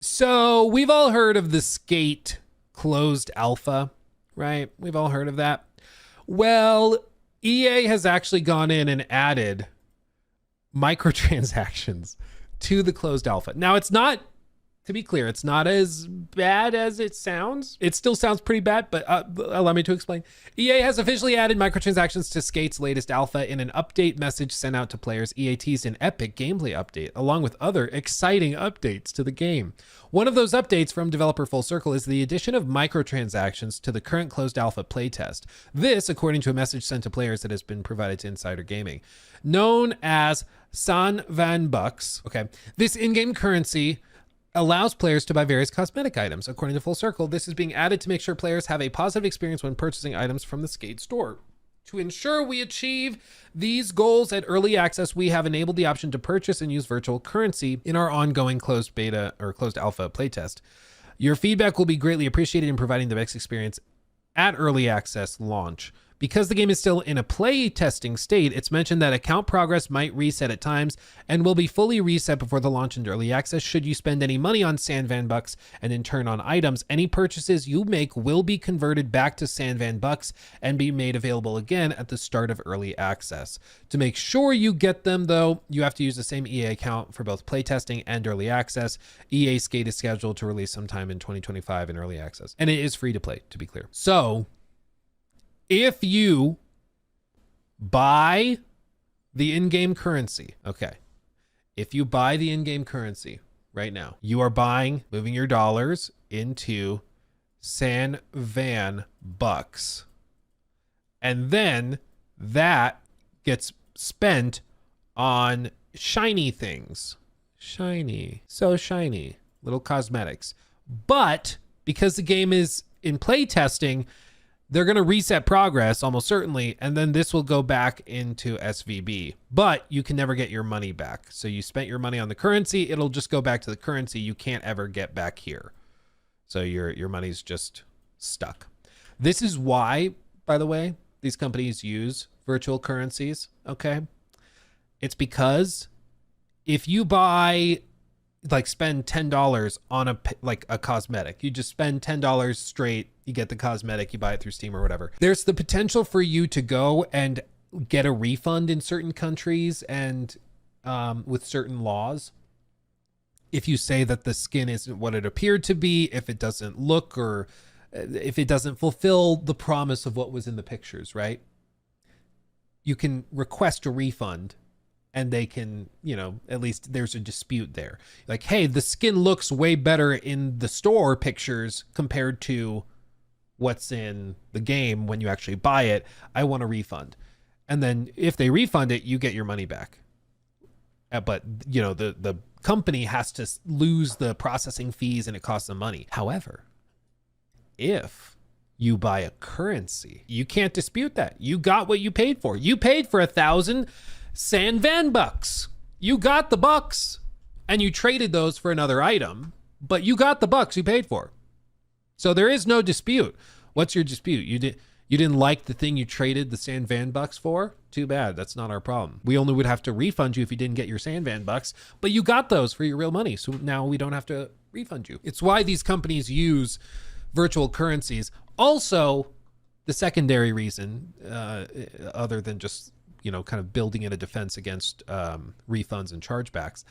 So we've all heard of the Skate closed alpha, right? We've all heard of that. Well, EA has actually gone in and added microtransactions to the closed alpha. Now, it's not, to be clear, it's not as bad as it sounds. It still sounds pretty bad, but allow me to explain. EA has officially added microtransactions to Skate's latest alpha in an update message sent out to players. EA teased an epic gameplay update, along with other exciting updates to the game. One of those updates from developer Full Circle is the addition of microtransactions to the current closed alpha playtest. This, according to a message sent to players that has been provided to Insider Gaming. Known as San Van Bucks, okay, this in-game currency allows players to buy various cosmetic items. According to Full Circle, this is being added to make sure players have a positive experience when purchasing items from the Skate store. To ensure we achieve these goals at early access, we have enabled the option to purchase and use virtual currency in our ongoing closed beta or closed alpha playtest. Your feedback will be greatly appreciated in providing the best experience at early access launch. Because the game is still in a play testing state, it's mentioned that account progress might reset at times and will be fully reset before the launch into early access. Should you spend any money on San Van Bucks and in turn on items, any purchases you make will be converted back to San Van Bucks and be made available again at the start of early access. To make sure you get them, though, you have to use the same EA account for both playtesting and early access. EA Skate is scheduled to release sometime in 2025 in early access, and it is free to play, to be clear. So if you buy the in-game currency, okay, if you buy the in-game currency right now, you are moving your dollars into San Van Bucks. And then that gets spent on shiny things. Shiny, so shiny, little cosmetics. But because the game is in play testing, they're going to reset progress almost certainly, and then this will go back into SVB, but you can never get your money back. So you spent your money on the currency, it'll just go back to the currency. You can't ever get back here. So your money's just stuck. This is why, by the way, these companies use virtual currencies, okay? It's because if you buy, like, spend $10 on a cosmetic, you just spend $10 straight, you get the cosmetic, you buy it through Steam or whatever. There's the potential for you to go and get a refund in certain countries and with certain laws. If you say that the skin isn't what it appeared to be, if it doesn't look or if it doesn't fulfill the promise of what was in the pictures, right? You can request a refund and they can, at least there's a dispute there. Like, hey, the skin looks way better in the store pictures compared to what's in the game when you actually buy it. I want a refund. And then if they refund it, you get your money back. But, the company has to lose the processing fees and it costs them money. However, if you buy a currency, you can't dispute that. You got what you paid for. You paid for 1,000 San Van Bucks. You got the bucks and you traded those for another item, but you got the bucks you paid for. So there is no dispute. What's your dispute? You didn't like the thing you traded the San Van Bucks for? Too bad. That's not our problem. We only would have to refund you if you didn't get your San Van Bucks, but you got those for your real money. So now we don't have to refund you. It's why these companies use virtual currencies. Also, the secondary reason, other than just, kind of building in a defense against refunds and chargebacks,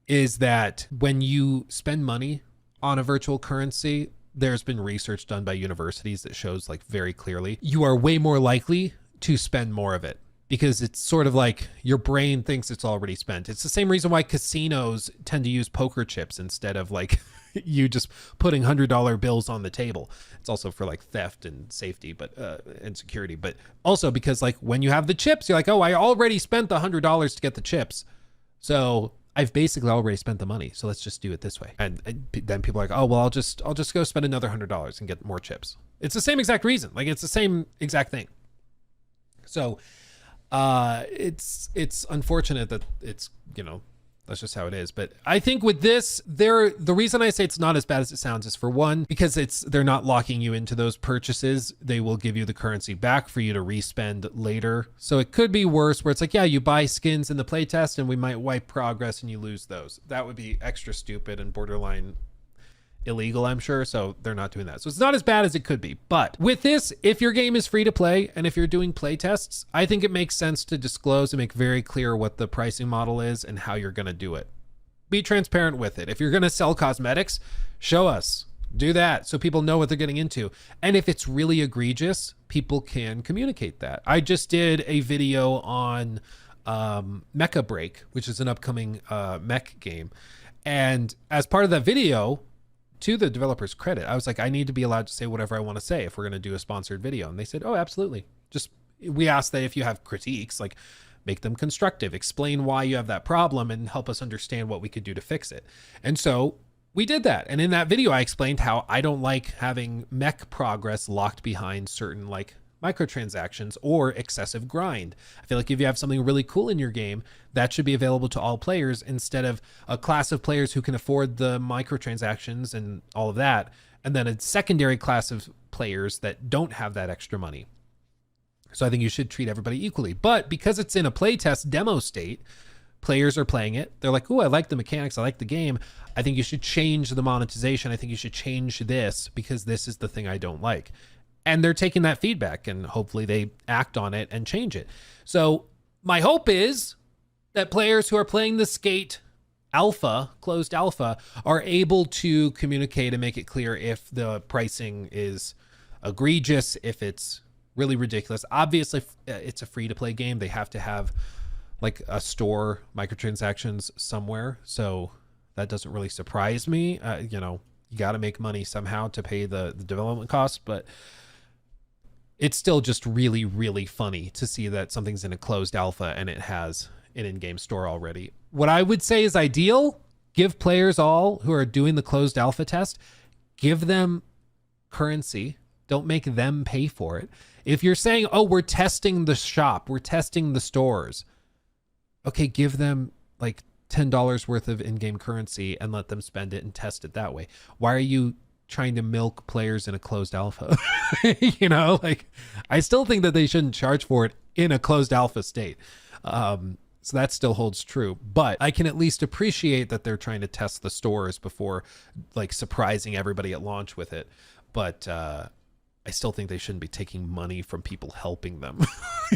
is that when you spend money on a virtual currency, there's been research done by universities that shows, like, very clearly, you are way more likely to spend more of it because it's sort of like your brain thinks it's already spent. It's the same reason why casinos tend to use poker chips instead of, like, you just putting $100 bills on the table. It's also for, like, theft and safety, but and security, but also because, like, when you have the chips, you're like, oh, I already spent the $100 to get the chips, so I've basically already spent the money, so let's just do it this way. And then people are like, oh, well, I'll just go spend another $100 and get more chips. It's the same exact reason. Like, it's the same exact thing. So it's unfortunate that it's, that's just how it is. But I think with this, the reason I say it's not as bad as it sounds is, for one, because they're not locking you into those purchases. They will give you the currency back for you to respend later. So it could be worse where it's like, yeah, you buy skins in the playtest and we might wipe progress and you lose those. That would be extra stupid and borderline illegal, I'm sure, so they're not doing that. So it's not as bad as it could be. But with this, if your game is free to play and if you're doing play tests, I think it makes sense to disclose and make very clear what the pricing model is and how you're going to do it. Be transparent with it. If you're going to sell cosmetics, show us. Do that so people know what they're getting into. And if it's really egregious, people can communicate that. I just did a video on Mecha Break, which is an upcoming mech game. And as part of that video, to the developer's credit, I was like, I need to be allowed to say whatever I want to say if we're going to do a sponsored video. And they said, oh, absolutely. Just, we asked that if you have critiques, like make them constructive, explain why you have that problem and help us understand what we could do to fix it. And so we did that. And in that video, I explained how I don't like having mech progress locked behind certain like microtransactions or excessive grind. I feel like if you have something really cool in your game, that should be available to all players instead of a class of players who can afford the microtransactions and all of that, and then a secondary class of players that don't have that extra money. So I think you should treat everybody equally. But because it's in a playtest demo state, players are playing it. They're like, oh, I like the mechanics. I like the game. I think you should change the monetization. I think you should change this because this is the thing I don't like. And they're taking that feedback and hopefully they act on it and change it. So my hope is that players who are playing the Skate alpha, closed alpha, are able to communicate and make it clear if the pricing is egregious, if it's really ridiculous. Obviously, it's a free-to-play game. They have to have like a store microtransactions somewhere. So that doesn't really surprise me. You know, you got to make money somehow to pay the development costs, but it's still just really, really funny to see that something's in a closed alpha and it has an in-game store already. What I would say is ideal, give players all who are doing the closed alpha test, give them currency. Don't make them pay for it. If you're saying, oh, we're testing the shop, we're testing the stores, okay, give them like $10 worth of in-game currency and let them spend it and test it that way. Why are you trying to milk players in a closed alpha? You know, like I still think that they shouldn't charge for it in a closed alpha state. So that still holds true, but I can at least appreciate that they're trying to test the stores before like surprising everybody at launch with it. But I still think they shouldn't be taking money from people helping them.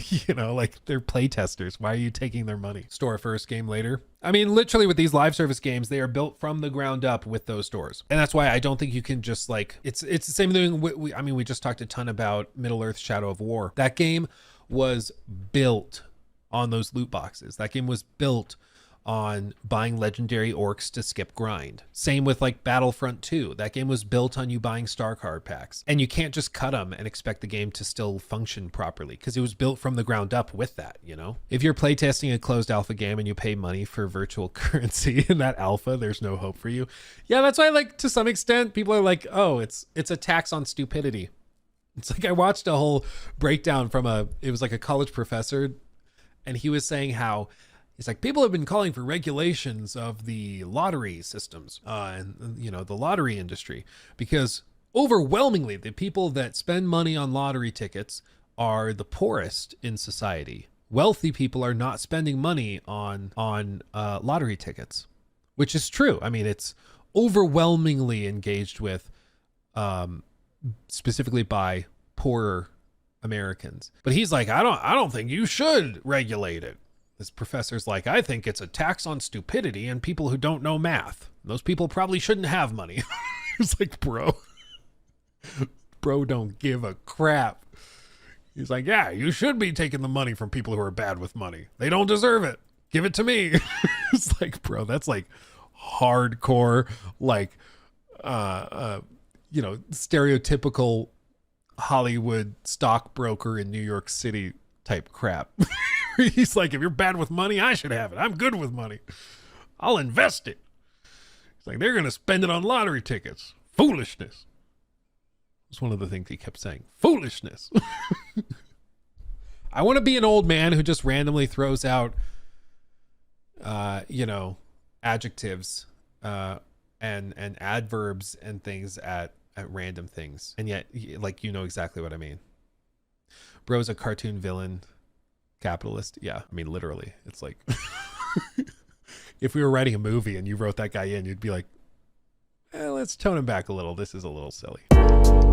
You know, like they're play testers. Why are you taking their money? Store first, game later. I mean, literally with these live service games, they are built from the ground up with those stores. And that's why I don't think you can just like, it's the same thing. We just talked a ton about Middle-earth Shadow of War. That game was built on those loot boxes. That game was built on buying legendary orcs to skip grind. Same with like Battlefront 2. That game was built on you buying star card packs. And you can't just cut them and expect the game to still function properly because it was built from the ground up with that, you know? If you're playtesting a closed alpha game and you pay money for virtual currency in that alpha, there's no hope for you. Yeah, that's why like to some extent people are like, oh, it's a tax on stupidity. It's like I watched a whole breakdown from it was like a college professor, and he was saying how he's like, people have been calling for regulations of the lottery systems and, you know, the lottery industry, because overwhelmingly the people that spend money on lottery tickets are the poorest in society. Wealthy people are not spending money on lottery tickets, which is true. I mean, it's overwhelmingly engaged with specifically by poorer Americans. But he's like, I don't think you should regulate it. This professor's like, I think it's a tax on stupidity and people who don't know math. Those people probably shouldn't have money. It's like, bro don't give a crap. He's like, yeah, you should be taking the money from people who are bad with money. They don't deserve it. Give it to me. It's like, bro, that's like hardcore, like, you know, stereotypical Hollywood stockbroker in New York City type crap. He's like, if you're bad with money, I should have it. I'm good with money. I'll invest it. He's like, they're going to spend it on lottery tickets. Foolishness. It's one of the things he kept saying. Foolishness. I want to be an old man who just randomly throws out, you know, adjectives and adverbs and things at random things. And yet, like, you know exactly what I mean. Bro's a cartoon villain. Capitalist. Yeah, I mean, literally. It's like, if we were writing a movie and you wrote that guy in, you'd be like, well, let's tone him back a little. This is a little silly.